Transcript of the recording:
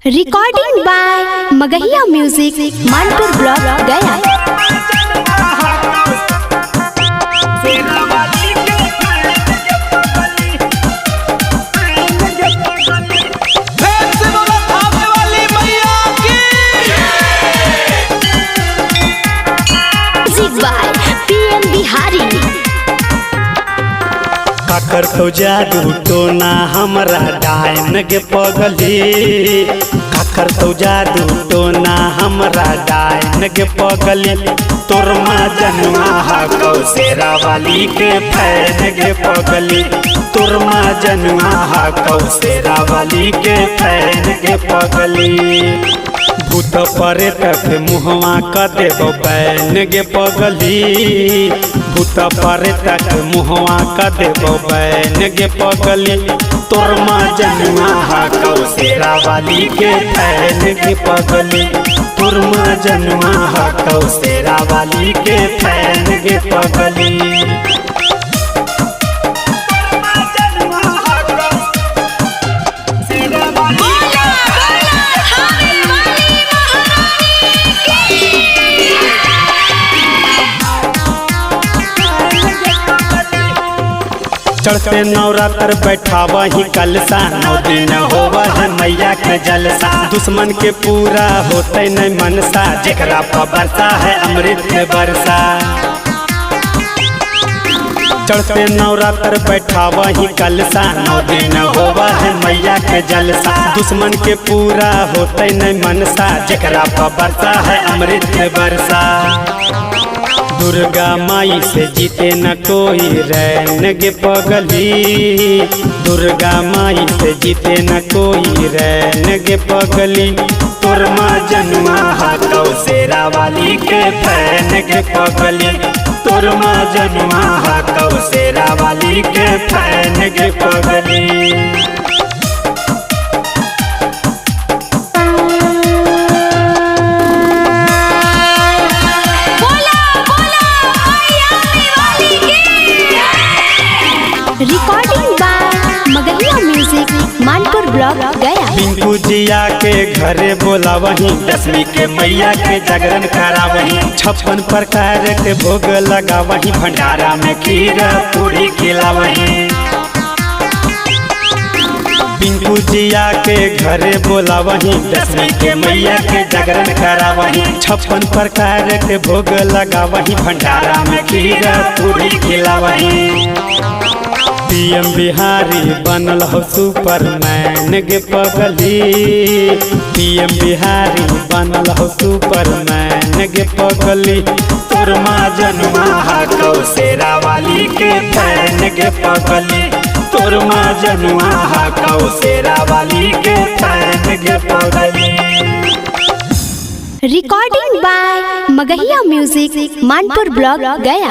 Recording by Magahiya music Manpur block Gaya. काकर तो जादू टोना हमरा डायन गे पगली, काकर तो जादू टोना हमरा डायन गे पगली। तोर माँ जनुआ हा शेरा वाली के फैन गे पगली, तोर माँ जनुआ हा शेरा वाली के फैन गे पगली। भूत पर्यटक मुहवा क देबो बैन गे पगली, भूत पर्यटक मुहवा क देबो बैन गे पगली। तोर माँ जनुआ हा शेरा वाली के फैन गे पगली, तोर माँ जनुआ हा शेरा वाली के फैन गे पगली। चढ़ते नवरात्र बैठा वही कलसा, 9 दिन होवा है मैया के जलसा। दुश्मन के पूरा होते नहीं मनसा, जेकरा पर बरसा है अमृत में बरसा। चढ़ते नवरात्र बैठा वही कलसा, 9 दिन होवा है मैया के जलसा। दुश्मन के पूरा होते नहीं मनसा, जेकरा पर बरसा है अमृत में बरसा। दुर्गा माई से जीते न कोई रैन गे पगली, दुर्गा माई से जीते न कोई रैन गे पगली। तोर माँ जनुआ हा शेरा वाली के फैन गे पगली, तोर माँ जनुआ हा शेरा वाली के फैन गे पगली। Recording by Magahiya music Manpur block Gaya. Pinku जिया के घरे बोला वही, 10वीं के मैया के जागरण करा वही। 56 प्रकार के भोग लगा वही, भंडारा में खीर पूरी खिला वही। पिंकू जिया के घरे बोला वही, 10वीं के मैया के जागरण करा वही। 56 प्रकार के भोग लगा वही, भंडारा में खीर पूरी खिला वही। पीएम बिहारी बनल हो सुपरमैन गे पगली, पीएम बिहारी बनल हो सुपरमैन गे पगली। तोर माँ जनुआ हा शेरा वाली के फैन गे पगली, तोर माँ जनुआ हा शेरा वाली के फैन गे पगली। Recording by Magahiya music Manpur block Gaya.